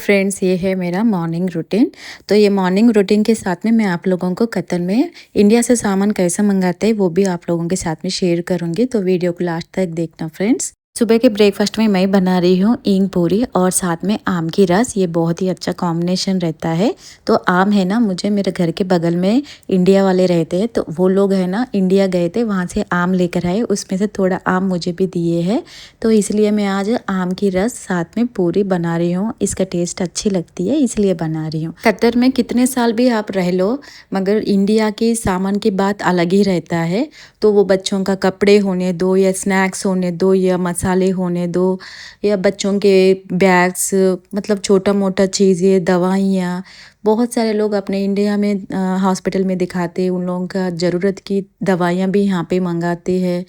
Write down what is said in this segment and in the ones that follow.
Friends, ये है मेरा मॉर्निंग रूटीन। तो ये मॉर्निंग रूटीन के साथ में मैं आप लोगों को कतर में इंडिया से सामान कैसे मंगाते हैं वो भी आप लोगों के साथ में शेयर करूंगी। तो वीडियो को लास्ट तक देखना फ्रेंड्स। सुबह के ब्रेकफास्ट में मैं बना रही हूँ ईंग पूरी और साथ में आम की रस। ये बहुत ही अच्छा कॉम्बिनेशन रहता है। तो आम है ना, मुझे मेरे घर के बगल में इंडिया वाले रहते हैं, तो वो लोग है ना इंडिया गए थे, वहाँ से आम लेकर आए, उसमें से थोड़ा आम मुझे भी दिए हैं। तो इसलिए मैं आज आम की रस साथ में पूरी बना रही हूँ। इसका टेस्ट अच्छी लगती है इसलिए बना रही हूँ। कतर में कितने साल भी आप रह लो, मगर इंडिया के सामान की बात अलग ही रहता है। तो वो बच्चों का कपड़े होने दो या स्नैक्स होने दो या मसाले होने दो या बच्चों के बैग्स, मतलब छोटा मोटा चीज़ें, दवाइयाँ, बहुत सारे लोग अपने इंडिया में हॉस्पिटल में दिखाते हैं, उन लोगों का ज़रूरत की दवाइयाँ भी यहाँ पे मंगाते हैं।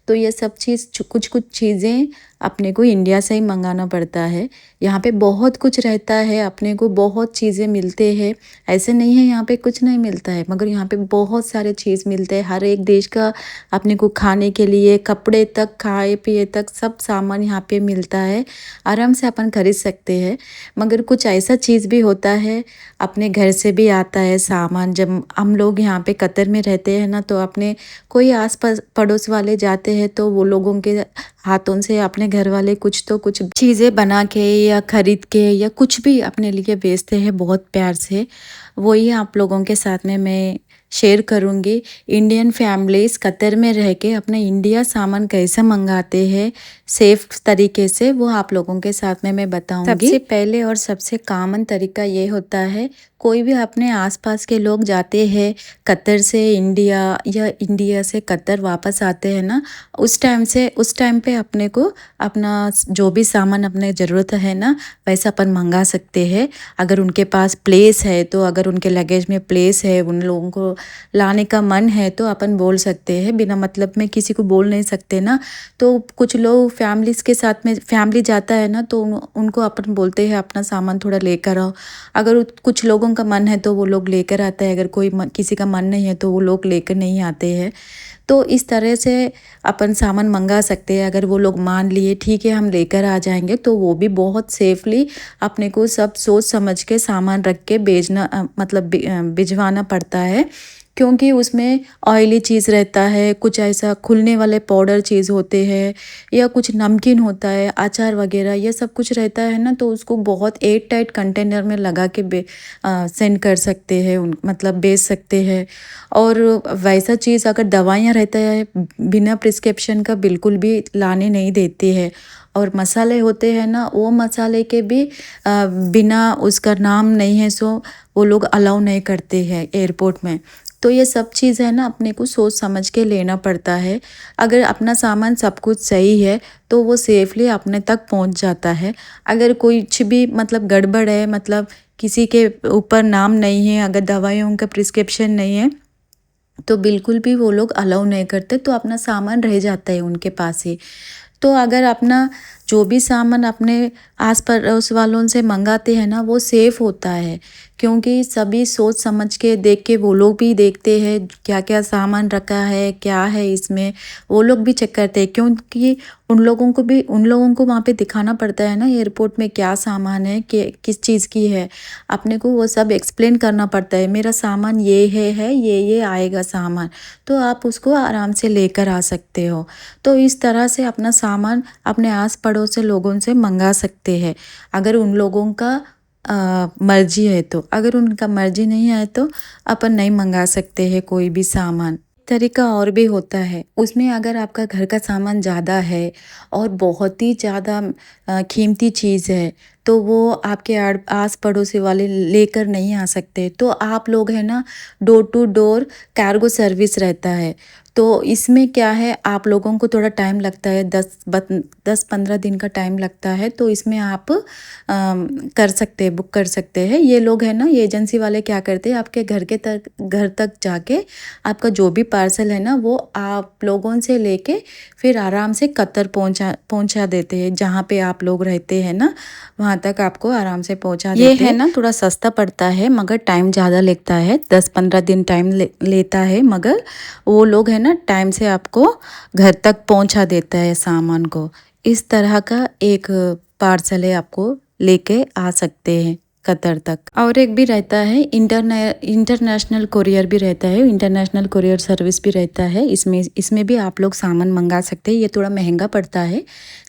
तो ये सब चीज़ कुछ कुछ चीज़ें अपने को इंडिया से ही मंगाना पड़ता है। यहाँ पे बहुत कुछ रहता है, अपने को बहुत चीज़ें मिलते हैं। ऐसे नहीं है यहाँ पे कुछ नहीं मिलता है, मगर यहाँ पे बहुत सारे चीज़ मिलते हैं। हर एक देश का अपने को खाने के लिए, कपड़े तक, खाए पिए तक सब सामान यहाँ पे मिलता है। आराम से अपन खरीद सकते हैं। मगर कुछ ऐसा चीज़ भी होता है, अपने घर से भी आता है सामान। जब हम लोग यहाँ पे कतर में रहते हैं ना, तो अपने कोई आस पास पड़ोस वाले जाते हैं तो वो लोगों के हाथों से अपने घर वाले कुछ तो कुछ चीज़ें बना के या खरीद के या कुछ भी अपने लिए बेचते हैं बहुत प्यार से। वही आप लोगों के साथ में मैं शेयर करूँगी। इंडियन फैमिलीज़ कतर में रह के अपने इंडिया सामान कैसे मंगाते हैं सेफ तरीके से, वो आप लोगों के साथ में मैं बताऊँगी। सबसे पहले और सबसे कॉमन तरीका ये होता है, कोई भी अपने आसपास के लोग जाते हैं कतर से इंडिया या इंडिया से कतर वापस आते हैं ना, उस टाइम पे अपने को अपना जो भी सामान अपने ज़रूरत है ना वैसा अपन मंगा सकते हैं। अगर उनके पास प्लेस है तो, अगर उनके लगेज में प्लेस है, उन लोगों को लाने का मन है तो अपन बोल सकते हैं। बिना मतलब में किसी को बोल नहीं सकते ना। तो कुछ लोग फैमिलीज़ के साथ में, फैमिली जाता है ना, तो उनको अपन बोलते हैं अपना सामान थोड़ा लेकर आओ। अगर कुछ लोगों का मन है तो वो लोग लेकर आता है, अगर किसी का मन नहीं है तो वो लोग लेकर नहीं आते हैं। तो इस तरह से अपन सामान मंगा सकते हैं। अगर वो लोग मान लिए ठीक है हम लेकर आ जाएंगे, तो वो भी बहुत सेफली अपने को सब सोच समझ के सामान रख के मतलब भिजवाना पड़ता है। क्योंकि उसमें ऑयली चीज़ रहता है, कुछ ऐसा खुलने वाले पाउडर चीज़ होते हैं या कुछ नमकीन होता है, अचार वगैरह, ये सब कुछ रहता है ना। तो उसको बहुत एयर टाइट कंटेनर में लगा के सेंड कर सकते हैं, मतलब बेच सकते हैं। और वैसा चीज़ अगर दवाइयाँ रहता है बिना प्रिस्क्रिप्शन का बिल्कुल भी लाने नहीं देते हैं। और मसाले होते हैं ना, वो मसाले के भी बिना उसका नाम नहीं है सो वो लोग अलाउ नहीं करते हैं एयरपोर्ट में। तो ये सब चीज़ है ना, अपने को सोच समझ के लेना पड़ता है। अगर अपना सामान सब कुछ सही है तो वो सेफली अपने तक पहुंच जाता है। अगर कुछ भी मतलब गड़बड़ है, मतलब किसी के ऊपर नाम नहीं है, अगर दवाइयों का प्रिस्क्रिप्शन नहीं है, तो बिल्कुल भी वो लोग अलाउ नहीं करते, तो अपना सामान रह जाता है उनके पास ही। तो अगर अपना जो भी सामान अपने आस पड़ोस वालों से मंगाते हैं ना, वो सेफ़ होता है। क्योंकि सभी सोच समझ के देख के वो लोग भी देखते हैं क्या क्या सामान रखा है, क्या है इसमें, वो लोग भी चेक करते हैं। क्योंकि उन लोगों को वहाँ पे दिखाना पड़ता है ना एयरपोर्ट में क्या सामान है, किस चीज़ की है। अपने को वो सब एक्सप्लेन करना पड़ता है, मेरा सामान ये है, ये आएगा सामान, तो आप उसको आराम से लेकर आ सकते हो। तो इस तरह से अपना सामान अपने आस पड़ोस से लोगों से मंगा सकते हैं, अगर उन लोगों का मर्जी है तो। अगर उनका मर्जी नहीं है तो अपन नहीं मंगा सकते हैं कोई भी सामान। तरीका और भी होता है, उसमें अगर आपका घर का सामान ज़्यादा है और बहुत ही ज़्यादा कीमती चीज़ है, तो वो आपके आस पड़ोसी वाले लेकर नहीं आ सकते, तो आप लोग है ना door to door cargo service रहता है। तो इसमें क्या है, आप लोगों को थोड़ा टाइम लगता है, 10-15 दिन का टाइम लगता है। तो इसमें आप कर सकते हैं, बुक कर सकते हैं। ये लोग है ना, ये एजेंसी वाले क्या करते हैं, आपके घर तक जाके आपका जो भी पार्सल है ना, वो आप लोगों से लेके फिर आराम से कतर पहुंचा देते हैं। जहाँ पे आप लोग रहते हैं ना, वहाँ तक आपको आराम से पहुंचा देते हैं। ये है ना थोड़ा सस्ता पड़ता है, मगर टाइम ज़्यादा लगता है, 10-15 दिन टाइम लेता है। मगर वो लोग है ना टाइम से आपको घर तक पहुंचा देता है सामान को। इस तरह का एक पार्सल है, आपको लेके आ सकते हैं कतर तक। और एक भी रहता है इंटरनेशनल कोरियर भी रहता है, इंटरनेशनल कोरियर सर्विस भी रहता है। इसमें भी आप लोग सामान मंगा सकते हैं। ये थोड़ा महंगा पड़ता है,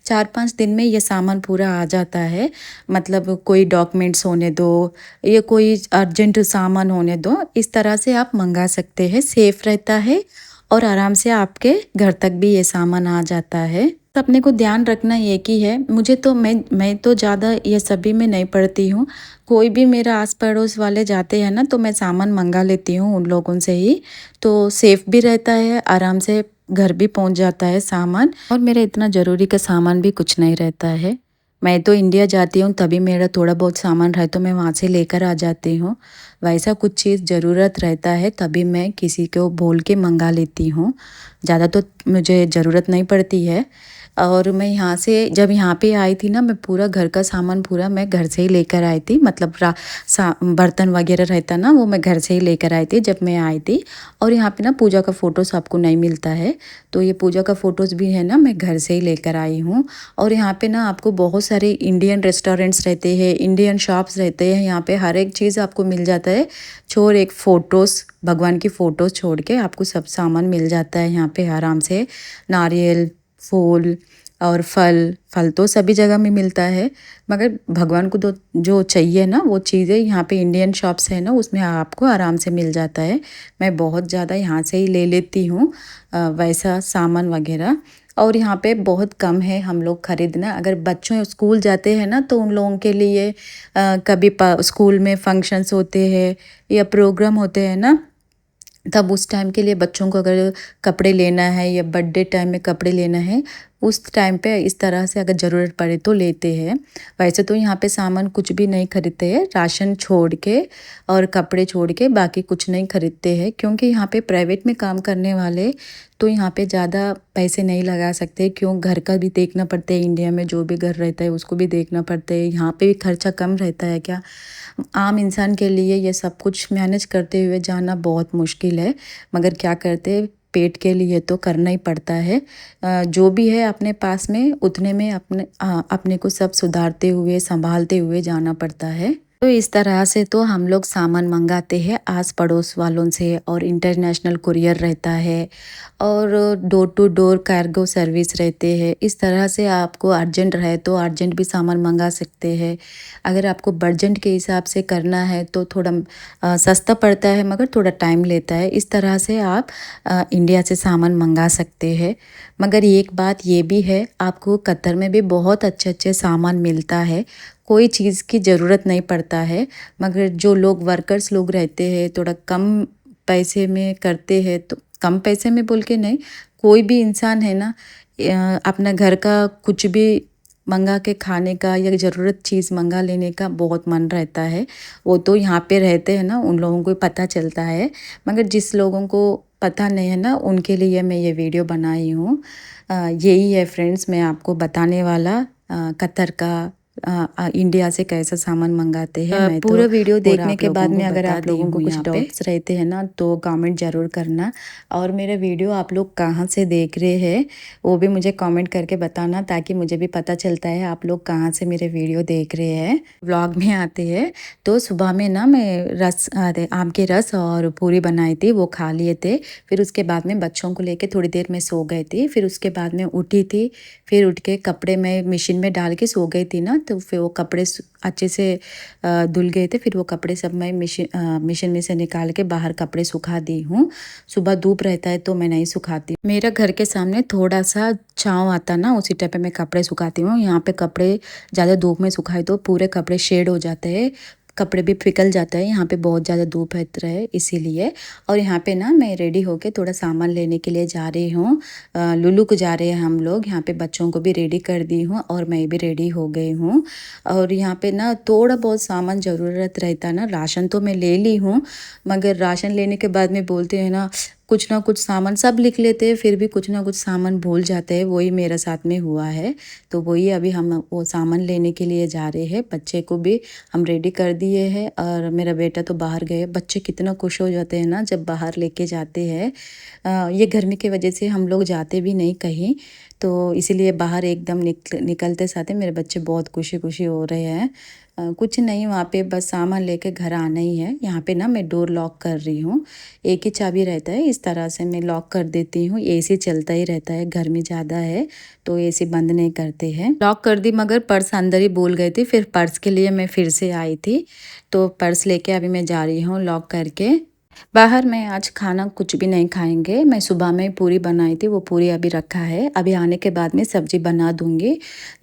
4-5 दिन में ये सामान पूरा आ जाता है। मतलब कोई डॉक्यूमेंट्स होने दो, ये कोई अर्जेंट सामान होने दो, इस तरह से आप मंगा सकते हैं। सेफ रहता है और आराम से आपके घर तक भी ये सामान आ जाता है। तो अपने को ध्यान रखना एक ही है। मुझे तो मैं तो ज़्यादा ये सभी में नहीं पड़ती हूँ। कोई भी मेरा आस पड़ोस वाले जाते हैं ना, तो मैं सामान मंगा लेती हूँ उन लोगों से ही। तो सेफ भी रहता है, आराम से घर भी पहुँच जाता है सामान। और मेरा इतना ज़रूरी का सामान भी कुछ नहीं रहता है। मैं तो इंडिया जाती हूँ तभी मेरा थोड़ा बहुत सामान रहे तो मैं वहाँ से लेकर आ जाती हूँ। वैसा कुछ चीज़ ज़रूरत रहता है तभी मैं किसी को बोल के मंगा लेती हूँ। ज़्यादा तो मुझे ज़रूरत नहीं पड़ती है। और मैं यहाँ से जब यहाँ पे आई थी ना, मैं पूरा घर का सामान पूरा मैं घर से ही लेकर आई थी। मतलब बर्तन वगैरह रहता ना, वो मैं घर से ही लेकर आई थी जब मैं आई थी। और यहाँ पे ना पूजा का फ़ोटोज़ आपको नहीं मिलता है, तो ये पूजा का फ़ोटोज़ भी है ना, मैं घर से ही लेकर आई हूँ। और यहाँ पे ना आपको बहुत सारे इंडियन रेस्टोरेंट्स रहते हैं, इंडियन शॉप्स रहते हैं। यहाँ पे हर एक चीज़ आपको मिल जाता है। छोड़ एक फ़ोटोज़, भगवान की फ़ोटोज़ छोड़ के आपको सब सामान मिल जाता है यहाँ पे आराम से। नारियल, फूल और फल तो सभी जगह में मिलता है, मगर भगवान को तो जो चाहिए ना वो चीज़ें यहाँ पे इंडियन शॉप्स है ना, उसमें आपको आराम से मिल जाता है। मैं बहुत ज़्यादा यहाँ से ही ले लेती हूँ वैसा सामान वगैरह। और यहाँ पे बहुत कम है हम लोग ख़रीदना। अगर बच्चों स्कूल जाते हैं ना, तो उन लोगों के लिए कभी स्कूल में फंक्शंस होते हैं या प्रोग्राम होते हैं ना, तब उस टाइम के लिए बच्चों को अगर कपड़े लेना है या बर्थडे टाइम में कपड़े लेना है, उस टाइम पे इस तरह से अगर ज़रूरत पड़े तो लेते हैं। वैसे तो यहाँ पे सामान कुछ भी नहीं खरीदते हैं, राशन छोड़ के और कपड़े छोड़ के बाकी कुछ नहीं खरीदते हैं। क्योंकि यहाँ पे प्राइवेट में काम करने वाले तो यहाँ पे ज़्यादा पैसे नहीं लगा सकते, क्यों घर का भी देखना पड़ता है। इंडिया में जो भी घर रहता है उसको भी देखना पड़ता है। यहाँ पे भी खर्चा कम रहता है क्या। आम इंसान के लिए ये सब कुछ मैनेज करते हुए जाना बहुत मुश्किल है, मगर क्या करते, पेट के लिए तो करना ही पड़ता है। जो भी है अपने पास में उतने में अपने को सब सुधारते हुए संभालते हुए जाना पड़ता है। तो इस तरह से तो हम लोग सामान मंगाते हैं आस पड़ोस वालों से, और इंटरनेशनल कुरियर रहता है और door to door cargo service रहते हैं। इस तरह से आपको अर्जेंट रहे तो अर्जेंट भी सामान मंगा सकते हैं। अगर आपको बजट के हिसाब से करना है तो थोड़ा सस्ता पड़ता है, मगर थोड़ा टाइम लेता है। इस तरह से आप इंडिया से सामान मंगा सकते हैं। मगर एक बात ये भी है, आपको कतर में भी बहुत अच्छे अच्छे सामान मिलता है, कोई चीज़ की ज़रूरत नहीं पड़ता है। मगर जो लोग वर्कर्स लोग रहते हैं, थोड़ा कम पैसे में करते हैं, तो कम पैसे में बोल के नहीं, कोई भी इंसान है ना, अपना घर का कुछ भी मंगा के खाने का या ज़रूरत चीज़ मंगा लेने का बहुत मन रहता है। वो तो यहाँ पे रहते हैं ना, उन लोगों को पता चलता है। मगर जिस लोगों को पता नहीं है ना, उनके लिए मैं ये वीडियो बनाई हूँ। यही है फ्रेंड्स, मैं आपको बताने वाला कतर का इंडिया से कैसा सामान मंगाते हैं। मैं पूरा वीडियो देखने के बाद में अगर आप लोगों को कुछ डाउट्स रहते हैं ना, तो कमेंट ज़रूर करना। और मेरा वीडियो आप लोग कहाँ से देख रहे हैं वो भी मुझे कमेंट करके बताना, ताकि मुझे भी पता चलता है आप लोग कहाँ से मेरे वीडियो देख रहे हैं। व्लॉग में आते हैं तो सुबह में ना मैं आम के रस और पूरी बनाई थी, वो खा लिए थे। फिर उसके बाद में बच्चों को लेके थोड़ी देर में सो गई थी। फिर उसके बाद में उठी थी, फिर उठ के कपड़े मैं मशीन में डाल के सो गई थी ना, तो फिर वो कपड़े अच्छे से धुल गए थे। फिर वो कपड़े सब मैं मशीन में से निकाल के बाहर कपड़े सुखा दी हूँ। सुबह धूप रहता है तो मैं नहीं सुखाती। मेरा घर के सामने थोड़ा सा छाँव आता ना, उसी टाइप पे मैं कपड़े सुखाती हूँ। यहाँ पे कपड़े ज़्यादा धूप में सुखाए तो पूरे कपड़े शेड हो जाते हैं, कपड़े भी फिकल जाता है। यहाँ पे बहुत ज़्यादा धूप है इसीलिए। और यहाँ पे ना मैं रेडी होके थोड़ा सामान लेने के लिए जा रही हूँ। लुलु को जा रहे हैं हम लोग। यहाँ पे बच्चों को भी रेडी कर दी हूँ और मैं भी रेडी हो गई हूँ। और यहाँ पे ना थोड़ा बहुत सामान ज़रूरत रहता है ना, राशन तो मैं ले ली हूँ, मगर राशन लेने के बाद में बोलते हैं ना कुछ सामान सब लिख लेते हैं, फिर भी कुछ ना कुछ सामान भूल जाते हैं। वही मेरे साथ में हुआ है। तो वही अभी हम वो सामान लेने के लिए जा रहे हैं। बच्चे को भी हम रेडी कर दिए हैं और मेरा बेटा तो बाहर गए। बच्चे कितना खुश हो जाते हैं ना जब बाहर लेके जाते हैं। ये गर्मी की वजह से हम लोग जाते भी नहीं कहीं, तो इसीलिए बाहर एकदम निकलते साथ ही मेरे बच्चे बहुत खुशी हो रहे हैं। कुछ नहीं, वहाँ पे बस सामान लेके घर आना ही है। यहाँ पे ना मैं डोर लॉक कर रही हूँ, एक ही चाबी रहता है, इस तरह से मैं लॉक कर देती हूँ। एसी चलता ही रहता है, गर्मी ज़्यादा है तो एसी बंद नहीं करते हैं। लॉक कर दी मगर पर्स अंदर ही भूल गई थी, फिर पर्स के लिए मैं फिर से आई थी, तो पर्स लेके अभी मैं जा रही हूँ लॉक करके। बाहर में आज खाना कुछ भी नहीं खाएंगे। मैं सुबह में पूरी बनाई थी, वो पूरी अभी रखा है। अभी आने के बाद में सब्जी बना दूंगी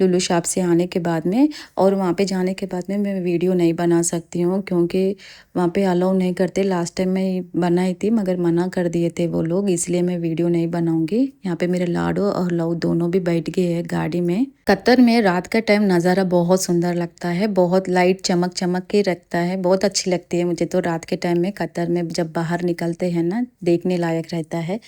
लुलु शॉप से आने के बाद में। और वहाँ पे जाने के बाद में मैं वीडियो नहीं बना सकती हूँ क्योंकि वहाँ पे अलाउ नहीं करते। लास्ट टाइम मैं बनाई थी मगर मना कर दिए थे वो लोग, इसलिए मैं वीडियो नहीं बनाऊंगी। यहाँ पे मेरे लाडो और लव दोनों भी बैठ गए हैं गाड़ी में। कतर में रात का टाइम नज़ारा बहुत सुंदर लगता है, बहुत लाइट चमक चमक के रखता है, बहुत अच्छी लगती है मुझे तो रात के टाइम में कतर में जब बाहर निकलते हैं ना, देखने लायक रहता है।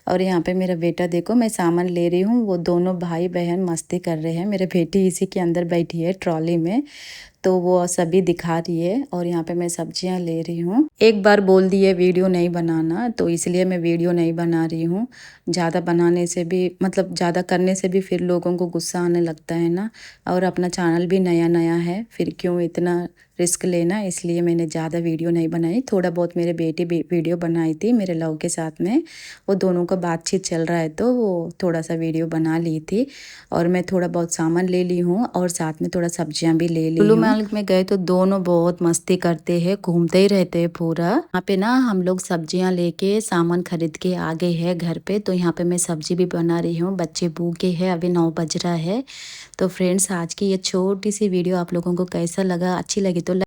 और यहाँ पे मेरा बेटा देखो, मैं सामान ले रही हूँ, वो दोनों भाई बहन मस्ती कर रहे हैं। मेरे बेटी इसी के अंदर बैठी है ट्रॉली में, तो वो सभी दिखा रही है। और यहाँ पे मैं सब्जियां ले रही हूँ। एक बार बोल दिए वीडियो नहीं बनाना, तो इसलिए मैं वीडियो नहीं बना रही हूँ। ज़्यादा बनाने से भी मतलब ज़्यादा करने से भी फिर लोगों को गुस्सा आने लगता है ना। और अपना चैनल भी नया नया है, फिर क्यों इतना रिस्क लेना, इसलिए मैंने ज़्यादा वीडियो नहीं बनाई। थोड़ा बहुत मेरे बेटी वीडियो बनाई थी मेरे लव के साथ में, वो दोनों का बातचीत चल रहा है तो वो थोड़ा सा वीडियो बना ली थी। और मैं थोड़ा बहुत सामान ले ली हूँ और साथ में थोड़ा सब्जियां भी ले ली हूँ। लुलु मॉल में गए तो दोनों बहुत मस्ती करते हैं, घूमते ही रहते हैं पूरा। यहाँ पे ना हम लोग सब्जियां लेके सामान खरीद के आ गए हैं घर पे, तो यहाँ पे मैं सब्जी भी बना रही हूँ। बच्चे भूखे हैं, अभी 9 बज रहा है। तो फ्रेंड्स, आज की ये छोटी सी वीडियो आप लोगों को कैसा लगा, अच्छी लगी